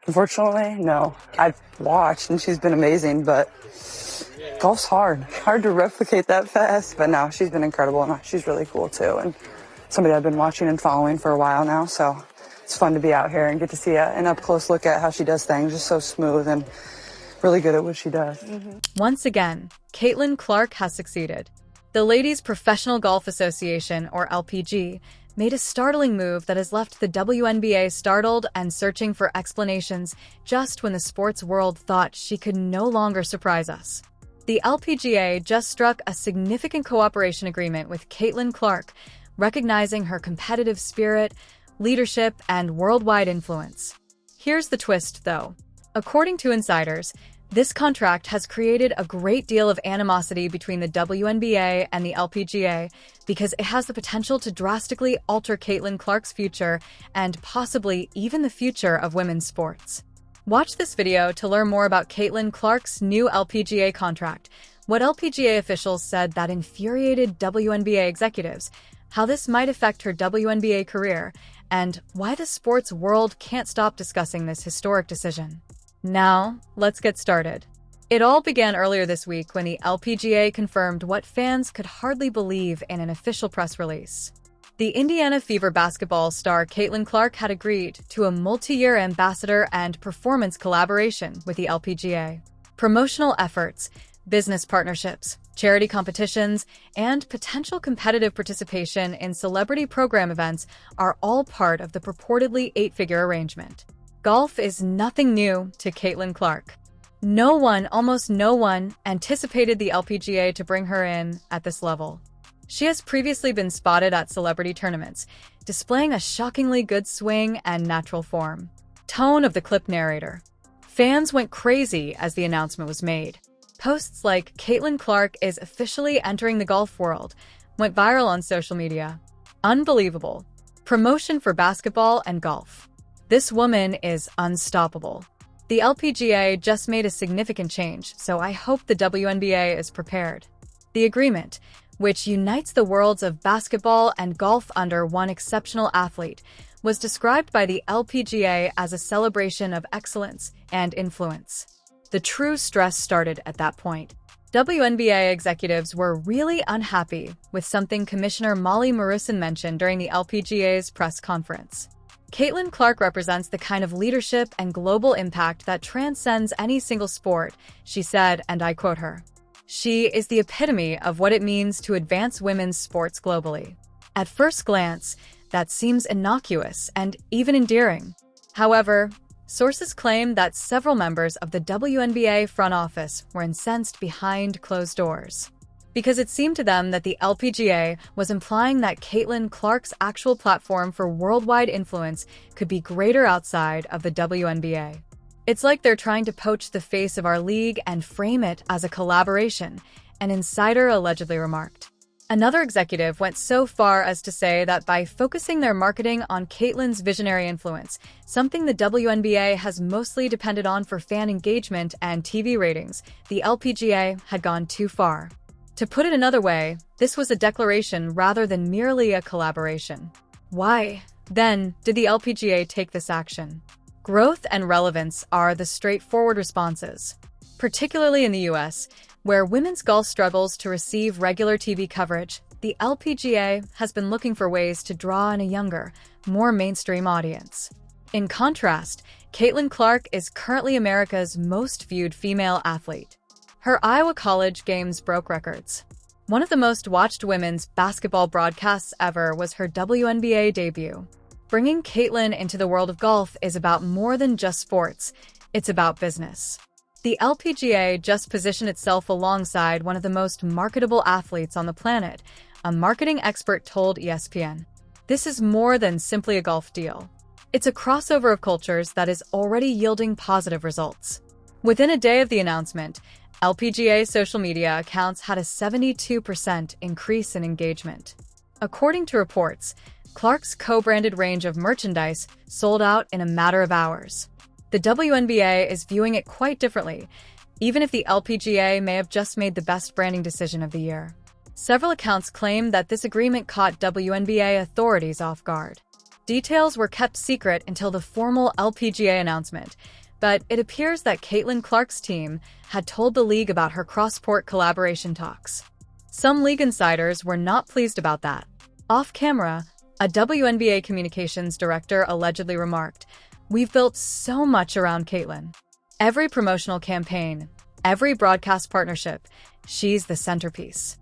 Unfortunately, no. I've watched and she's been amazing, but golf's hard. Hard to replicate that fast. But no, she's been incredible and she's really cool too. And somebody I've been watching and following for a while now. So it's fun to be out here and get to see an up-close look at how she does things. Just so smooth and really good at what she does. Once again, Caitlin Clark has succeeded. The Ladies Professional Golf Association, or LPG, made a startling move that has left the WNBA startled and searching for explanations just when the sports world thought she could no longer surprise us. The LPGA just struck a significant cooperation agreement with Caitlin Clark, recognizing her competitive spirit, leadership, and worldwide influence. Here's the twist, though. According to insiders, this contract has created a great deal of animosity between the WNBA and the LPGA because it has the potential to drastically alter Caitlin Clark's future and possibly even the future of women's sports. Watch this video to learn more about Caitlin Clark's new LPGA contract, what LPGA officials said that infuriated WNBA executives, how this might affect her WNBA career, and why the sports world can't stop discussing this historic decision. Now, let's get started. It all began earlier this week when the LPGA confirmed what fans could hardly believe in an official press release. The Indiana Fever basketball star Caitlin Clark had agreed to a multi-year ambassador and performance collaboration with the LPGA. Promotional efforts, business partnerships, charity competitions, and potential competitive participation in celebrity program events are all part of the purportedly eight-figure arrangement. Golf is nothing new to Caitlin Clark. Almost no one, anticipated the LPGA to bring her in at this level. She has previously been spotted at celebrity tournaments, displaying a shockingly good swing and natural form. Tone of the clip narrator. Fans went crazy as the announcement was made. Posts like "Caitlin Clark is officially entering the golf world" went viral on social media. Unbelievable. Promotion for basketball and golf. This woman is unstoppable. The LPGA just made a significant change, so I hope the WNBA is prepared. The agreement, which unites the worlds of basketball and golf under one exceptional athlete, was described by the LPGA as a celebration of excellence and influence. The true stress started at that point. WNBA executives were really unhappy with something Commissioner Molly Morrison mentioned during the LPGA's press conference. Caitlin Clark represents the kind of leadership and global impact that transcends any single sport, she said, and I quote her. She is the epitome of what it means to advance women's sports globally. At first glance, that seems innocuous and even endearing. However, sources claim that several members of the WNBA front office were incensed behind closed doors, because it seemed to them that the LPGA was implying that Caitlin Clark's actual platform for worldwide influence could be greater outside of the WNBA. It's like they're trying to poach the face of our league and frame it as a collaboration, an insider allegedly remarked. Another executive went so far as to say that by focusing their marketing on Caitlin's visionary influence, something the WNBA has mostly depended on for fan engagement and TV ratings, the LPGA had gone too far. To put it another way, this was a declaration rather than merely a collaboration. Why, then, did the LPGA take this action? Growth and relevance are the straightforward responses. Particularly in the US, where women's golf struggles to receive regular TV coverage, the LPGA has been looking for ways to draw in a younger, more mainstream audience. In contrast, Caitlin Clark is currently America's most viewed female athlete. Her Iowa College games broke records. One of the most watched women's basketball broadcasts ever was her WNBA debut. Bringing Caitlin into the world of golf is about more than just sports, it's about business. The LPGA just positioned itself alongside one of the most marketable athletes on the planet, a marketing expert told ESPN. This is more than simply a golf deal. It's a crossover of cultures that is already yielding positive results. Within a day of the announcement, LPGA social media accounts had a 72% increase in engagement. According to reports, Clark's co-branded range of merchandise sold out in a matter of hours. The WNBA is viewing it quite differently, even if the LPGA may have just made the best branding decision of the year. Several accounts claim that this agreement caught WNBA authorities off guard. Details were kept secret until the formal LPGA announcement, but it appears that Caitlin Clark's team had told the league about her cross-sport collaboration talks. Some league insiders were not pleased about that. Off-camera, a WNBA communications director allegedly remarked, "We've built so much around Caitlin. Every promotional campaign, every broadcast partnership, she's the centerpiece."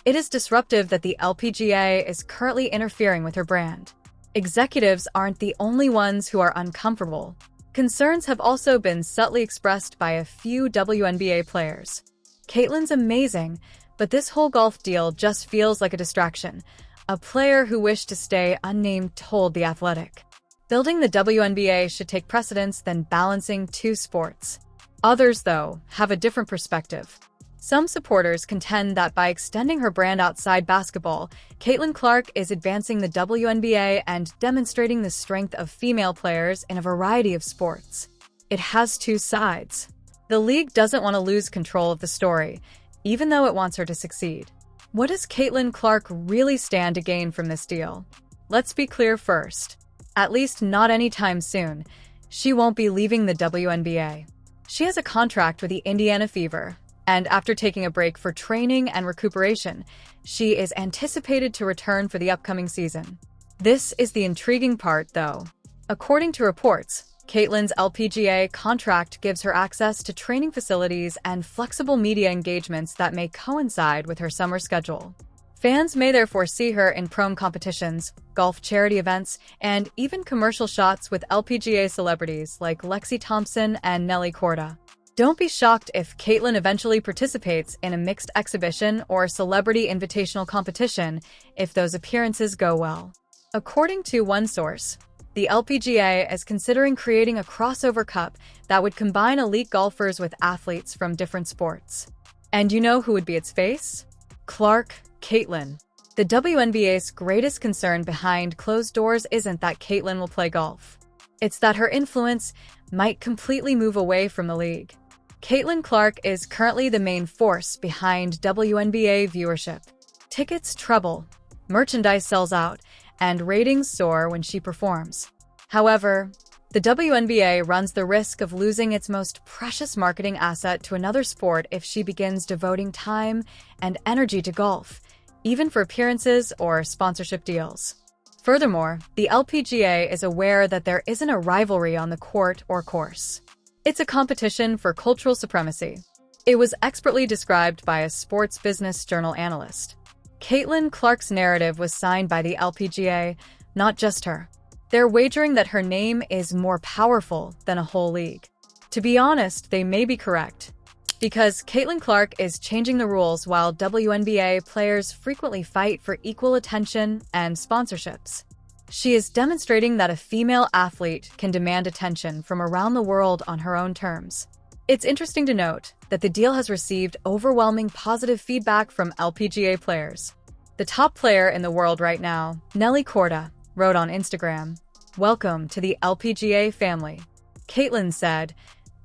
It is disruptive that the LPGA is currently interfering with her brand. Executives aren't the only ones who are uncomfortable. Concerns have also been subtly expressed by a few WNBA players. Caitlin's amazing, but this whole golf deal just feels like a distraction, a player who wished to stay unnamed told The Athletic. Building the WNBA should take precedence than balancing two sports. Others, though, have a different perspective. Some supporters contend that by extending her brand outside basketball, Caitlin Clark is advancing the WNBA and demonstrating the strength of female players in a variety of sports. It has two sides. The league doesn't want to lose control of the story, even though it wants her to succeed. What does Caitlin Clark really stand to gain from this deal? Let's be clear first. At least not anytime soon. She won't be leaving the WNBA. She has a contract with the Indiana Fever, and after taking a break for training and recuperation, she is anticipated to return for the upcoming season. This is the intriguing part, though. According to reports, Caitlin's LPGA contract gives her access to training facilities and flexible media engagements that may coincide with her summer schedule. Fans may therefore see her in prom competitions, golf charity events, and even commercial shots with LPGA celebrities like Lexi Thompson and Nelly Korda. Don't be shocked if Caitlin eventually participates in a mixed exhibition or celebrity invitational competition if those appearances go well. According to one source, the LPGA is considering creating a crossover cup that would combine elite golfers with athletes from different sports. And you know who would be its face? Clark, Caitlin. The WNBA's greatest concern behind closed doors isn't that Caitlin will play golf. It's that her influence might completely move away from the league. Caitlin Clark is currently the main force behind WNBA viewership. Tickets treble, merchandise sells out, and ratings soar when she performs. However, the WNBA runs the risk of losing its most precious marketing asset to another sport if she begins devoting time and energy to golf, even for appearances or sponsorship deals. Furthermore, the LPGA is aware that there isn't a rivalry on the court or course. It's a competition for cultural supremacy. It was expertly described by a sports business journal analyst. Caitlin Clark's narrative was signed by the LPGA, not just her. They're wagering that her name is more powerful than a whole league. To be honest, they may be correct. Because Caitlin Clark is changing the rules while WNBA players frequently fight for equal attention and sponsorships. She is demonstrating that a female athlete can demand attention from around the world on her own terms. It's interesting to note that the deal has received overwhelming positive feedback from LPGA players. The top player in the world right now, Nelly Korda, wrote on Instagram, "Welcome to the LPGA family." Caitlin said,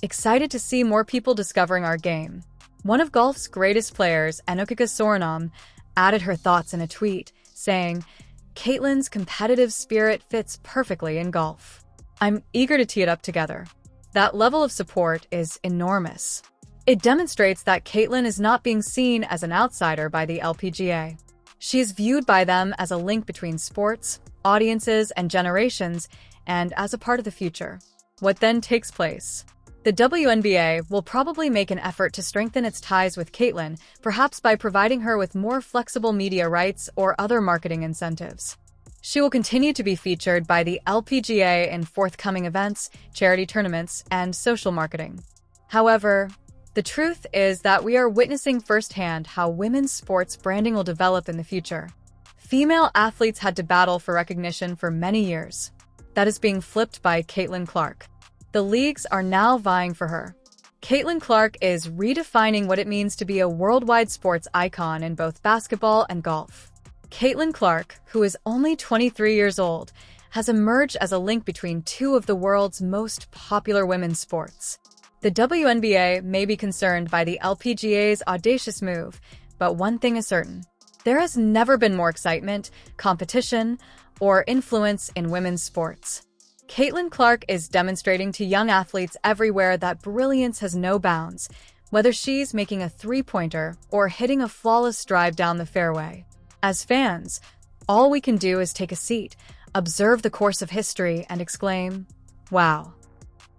"Excited to see more people discovering our game." One of golf's greatest players, Anukika Sorenam, added her thoughts in a tweet, saying, "Caitlin's competitive spirit fits perfectly in golf. I'm eager to tee it up together." That level of support is enormous. It demonstrates that Caitlin is not being seen as an outsider by the LPGA. She is viewed by them as a link between sports, audiences, and generations, and as a part of the future. What then takes place? The WNBA will probably make an effort to strengthen its ties with Caitlin, perhaps by providing her with more flexible media rights or other marketing incentives. She will continue to be featured by the LPGA in forthcoming events, charity tournaments, and social marketing. However, the truth is that we are witnessing firsthand how women's sports branding will develop in the future. Female athletes had to battle for recognition for many years. That is being flipped by Caitlin Clark. The leagues are now vying for her. Caitlin Clark is redefining what it means to be a worldwide sports icon in both basketball and golf. Caitlin Clark, who is only 23 years old, has emerged as a link between two of the world's most popular women's sports. The WNBA may be concerned by the LPGA's audacious move, but one thing is certain. There has never been more excitement, competition, or influence in women's sports. Caitlin Clark is demonstrating to young athletes everywhere that brilliance has no bounds, whether she's making a three-pointer or hitting a flawless drive down the fairway. As fans, all we can do is take a seat, observe the course of history, and exclaim, "Wow."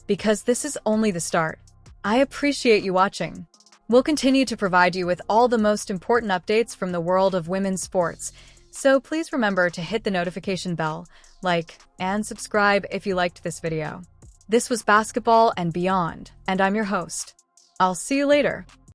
Because this is only the start. I appreciate you watching. We'll continue to provide you with all the most important updates from the world of women's sports, so please remember to hit the notification bell, like, and subscribe if you liked this video. This was Basketball and Beyond, and I'm your host. I'll see you later.